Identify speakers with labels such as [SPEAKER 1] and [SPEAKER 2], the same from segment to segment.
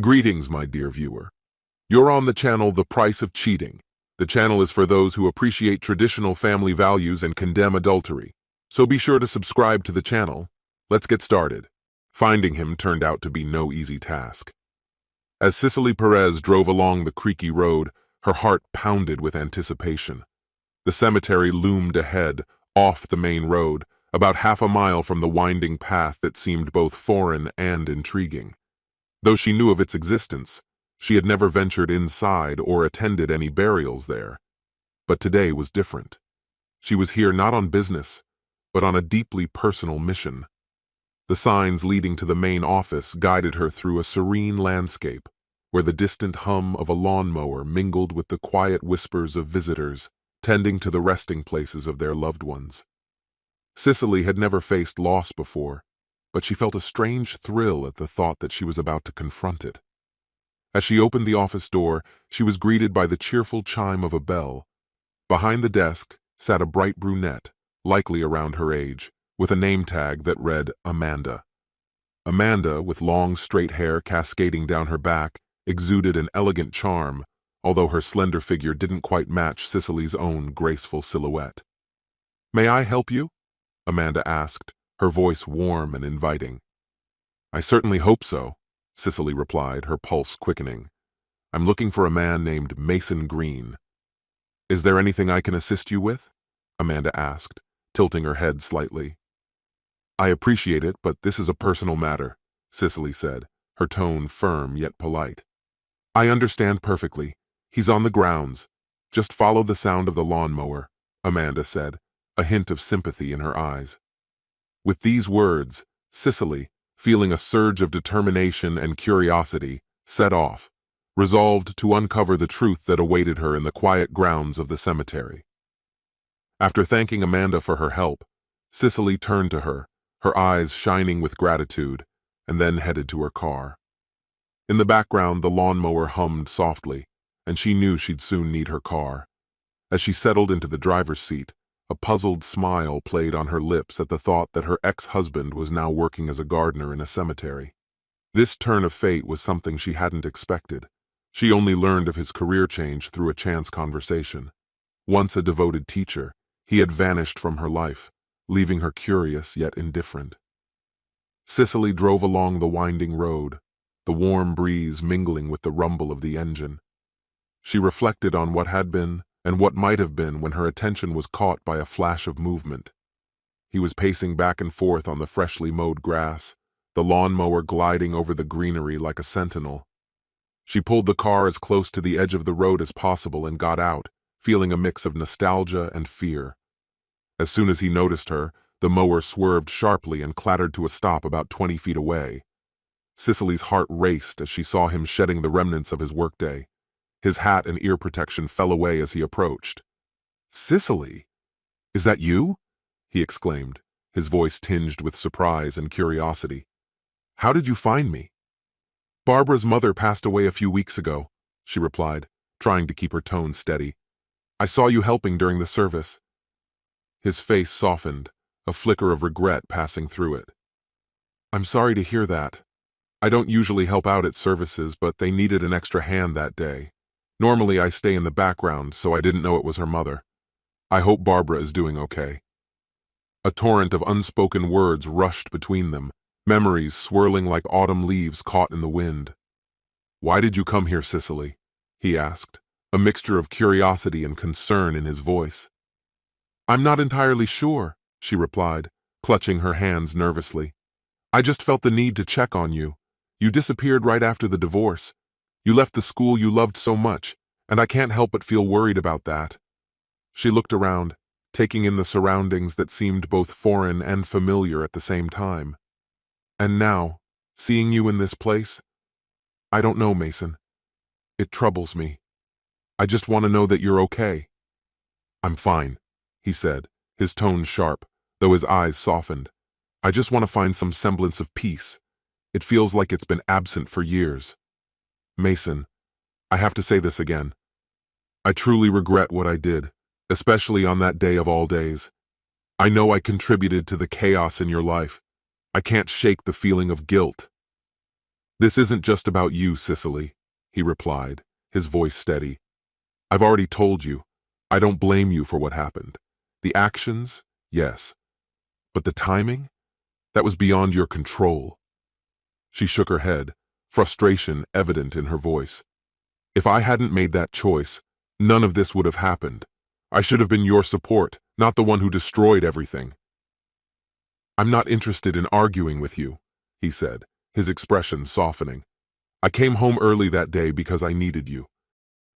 [SPEAKER 1] Greetings, my dear viewer. You're on the channel The Price of Cheating. The channel is for those who appreciate traditional family values and condemn adultery. So be sure to subscribe to the channel. Let's get started. Finding him turned out to be no easy task. As Cicely Perez drove along the creaky road, her heart pounded with anticipation. The cemetery loomed ahead, off the main road, about half a mile from the winding path that seemed both foreign and intriguing. Though she knew of its existence, she had never ventured inside or attended any burials there. But today was different. She was here not on business, but on a deeply personal mission. The signs leading to the main office guided her through a serene landscape, where the distant hum of a lawnmower mingled with the quiet whispers of visitors tending to the resting places of their loved ones. Cicely had never faced loss before, but she felt a strange thrill at the thought that she was about to confront it. As she opened the office door, she was greeted by the cheerful chime of a bell. Behind the desk sat a bright brunette, likely around her age, with a name tag that read Amanda. Amanda, with long, straight hair cascading down her back, exuded an elegant charm, although her slender figure didn't quite match Cicely's own graceful silhouette. "May I help you?" Amanda asked, her voice warm and inviting. "I certainly hope so," Cicely replied, her pulse quickening. "I'm looking for a man named Mason Green." "Is there anything I can assist you with?" Amanda asked, tilting her head slightly. "I appreciate it, but this is a personal matter," Cicely said, her tone firm yet polite. "I understand perfectly. He's on the grounds. Just follow the sound of the lawnmower," Amanda said, a hint of sympathy in her eyes. With these words, Cicely, feeling a surge of determination and curiosity, set off, resolved to uncover the truth that awaited her in the quiet grounds of the cemetery. After thanking Amanda for her help, Cicely turned to her, her eyes shining with gratitude, and then headed to her car. In the background, the lawnmower hummed softly, and she knew she'd soon need her car. As she settled into the driver's seat, a puzzled smile played on her lips at the thought that her ex-husband was now working as a gardener in a cemetery. This turn of fate was something she hadn't expected. She only learned of his career change through a chance conversation. Once a devoted teacher, he had vanished from her life, leaving her curious yet indifferent. Cicely drove along the winding road, the warm breeze mingling with the rumble of the engine. She reflected on what had been and what might have been when her attention was caught by a flash of movement. He was pacing back and forth on the freshly mowed grass, the lawnmower gliding over the greenery like a sentinel. She pulled the car as close to the edge of the road as possible and got out, feeling a mix of nostalgia and fear. As soon as he noticed her, the mower swerved sharply and clattered to a stop about 20 feet away. Cicely's heart raced as she saw him shedding the remnants of his workday. His hat and ear protection fell away as he approached. "Cicely, is that you?" he exclaimed, his voice tinged with surprise and curiosity. "How did you find me?" "Barbara's mother passed away a few weeks ago," she replied, trying to keep her tone steady. "I saw you helping during the service." His face softened, a flicker of regret passing through it. "I'm sorry to hear that. I don't usually help out at services, but they needed an extra hand that day. Normally I stay in the background, so I didn't know it was her mother. I hope Barbara is doing okay." A torrent of unspoken words rushed between them, memories swirling like autumn leaves caught in the wind. "Why did you come here, Cicely?" he asked, a mixture of curiosity and concern in his voice. "I'm not entirely sure," she replied, clutching her hands nervously. "I just felt the need to check on you. You disappeared right after the divorce. You left the school you loved so much, and I can't help but feel worried about that." She looked around, taking in the surroundings that seemed both foreign and familiar at the same time. "And now, seeing you in this place, I don't know, Mason. It troubles me. I just want to know that you're okay." "I'm fine," he said, his tone sharp, though his eyes softened. "I just want to find some semblance of peace. It feels like it's been absent for years. Mason, I have to say this again. I truly regret what I did, especially on that day of all days. I know I contributed to the chaos in your life. I can't shake the feeling of guilt." "This isn't just about you, Cicely," he replied, his voice steady. "I've already told you. I don't blame you for what happened. The actions, yes. But the timing? That was beyond your control." She shook her head, frustration evident in her voice. "If I hadn't made that choice, none of this would have happened. I should have been your support, not the one who destroyed everything." "I'm not interested in arguing with you," he said, his expression softening. "I came home early that day because I needed you.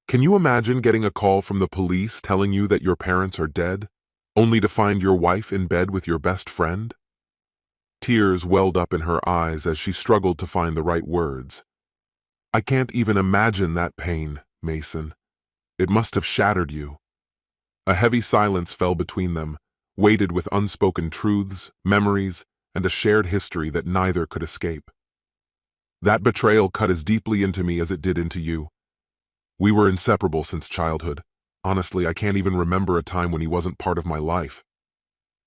[SPEAKER 1] Can you imagine getting a call from the police telling you that your parents are dead, only to find your wife in bed with your best friend?" Tears welled up in her eyes as she struggled to find the right words. "I can't even imagine that pain, Mason. It must have shattered you." A heavy silence fell between them, weighted with unspoken truths, memories, and a shared history that neither could escape. "That betrayal cut as deeply into me as it did into you. We were inseparable since childhood. Honestly, I can't even remember a time when he wasn't part of my life."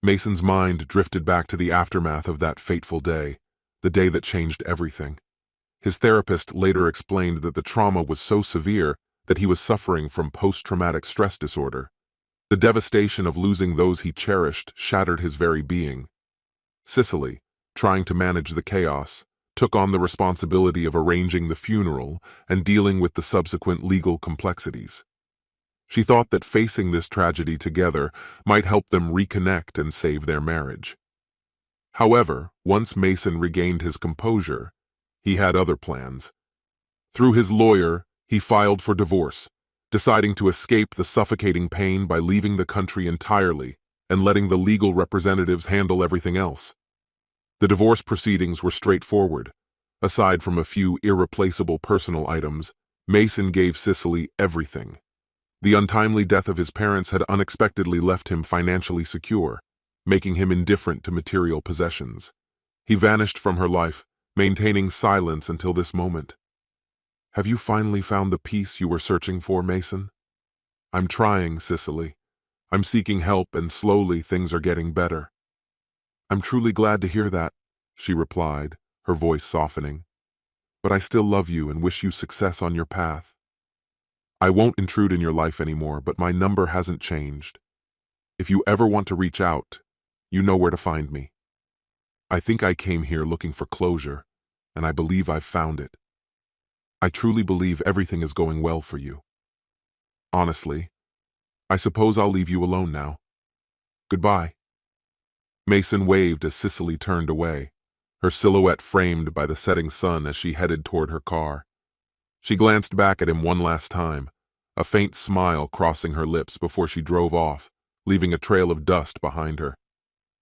[SPEAKER 1] Mason's mind drifted back to the aftermath of that fateful day, the day that changed everything. His therapist later explained that the trauma was so severe that he was suffering from post-traumatic stress disorder. The devastation of losing those he cherished shattered his very being. Cicely, trying to manage the chaos, took on the responsibility of arranging the funeral and dealing with the subsequent legal complexities. She thought that facing this tragedy together might help them reconnect and save their marriage. However, once Mason regained his composure, he had other plans. Through his lawyer, he filed for divorce, deciding to escape the suffocating pain by leaving the country entirely and letting the legal representatives handle everything else. The divorce proceedings were straightforward. Aside from a few irreplaceable personal items, Mason gave Cicely everything. The untimely death of his parents had unexpectedly left him financially secure, making him indifferent to material possessions. He vanished from her life, maintaining silence until this moment. "Have you finally found the peace you were searching for, Mason?" "I'm trying, Cicely. I'm seeking help, and slowly things are getting better." "I'm truly glad to hear that," she replied, her voice softening. "But I still love you and wish you success on your path. I won't intrude in your life anymore, but my number hasn't changed. If you ever want to reach out, you know where to find me. I think I came here looking for closure, and I believe I've found it. I truly believe everything is going well for you. Honestly, I suppose I'll leave you alone now. Goodbye." Mason waved as Cicely turned away, her silhouette framed by the setting sun as she headed toward her car. She glanced back at him one last time, a faint smile crossing her lips before she drove off, leaving a trail of dust behind her.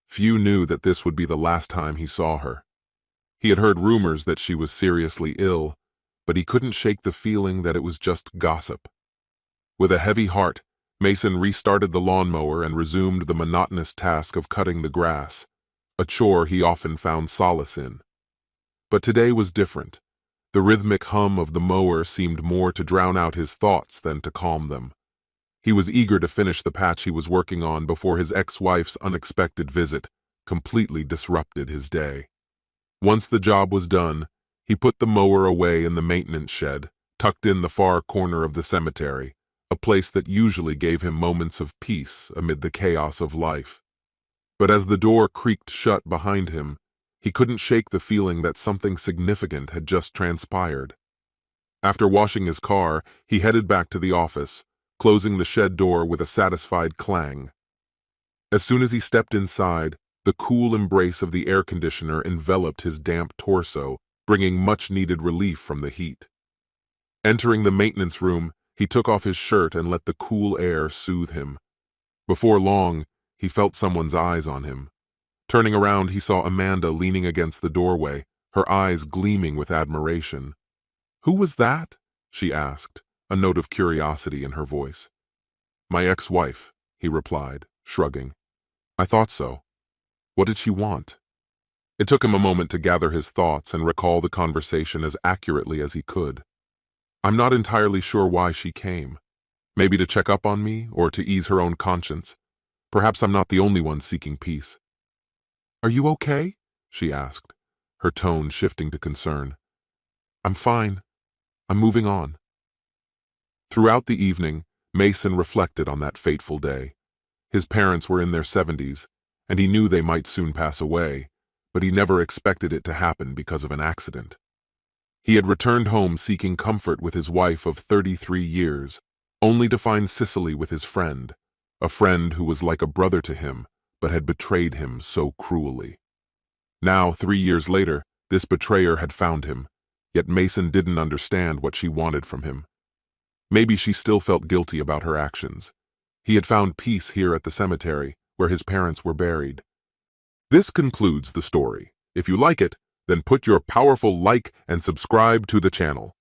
[SPEAKER 1] Few knew that this would be the last time he saw her. He had heard rumors that she was seriously ill, but he couldn't shake the feeling that it was just gossip. With a heavy heart, Mason restarted the lawnmower and resumed the monotonous task of cutting the grass, a chore he often found solace in. But today was different. The rhythmic hum of the mower seemed more to drown out his thoughts than to calm them. He was eager to finish the patch he was working on before his ex-wife's unexpected visit completely disrupted his day. Once the job was done, he put the mower away in the maintenance shed, tucked in the far corner of the cemetery, a place that usually gave him moments of peace amid the chaos of life. But as the door creaked shut behind him, he couldn't shake the feeling that something significant had just transpired. After washing his car, he headed back to the office, closing the shed door with a satisfied clang. As soon as he stepped inside, the cool embrace of the air conditioner enveloped his damp torso, bringing much-needed relief from the heat. Entering the maintenance room, he took off his shirt and let the cool air soothe him. Before long, he felt someone's eyes on him. Turning around, he saw Amanda leaning against the doorway, her eyes gleaming with admiration. "Who was that?" she asked, a note of curiosity in her voice. "My ex-wife," he replied, shrugging. "I thought so. What did she want?" It took him a moment to gather his thoughts and recall the conversation as accurately as he could. "I'm not entirely sure why she came. Maybe to check up on me, or to ease her own conscience. Perhaps I'm not the only one seeking peace." "Are you okay?" she asked, her tone shifting to concern. I'm fine. I'm moving on. Throughout the evening, Mason reflected on that fateful day. His parents were in their 70s, and he knew they might soon pass away, but he never expected it to happen because of an accident. He had returned home seeking comfort with his wife of 33 years, only to find Cicely with his friend, a friend who was like a brother to him, but had betrayed him so cruelly. Now, 3 years later, this betrayer had found him, yet Mason didn't understand what she wanted from him. Maybe she still felt guilty about her actions. He had found peace here at the cemetery, where his parents were buried. This concludes the story. If you like it, then put your powerful like and subscribe to the channel.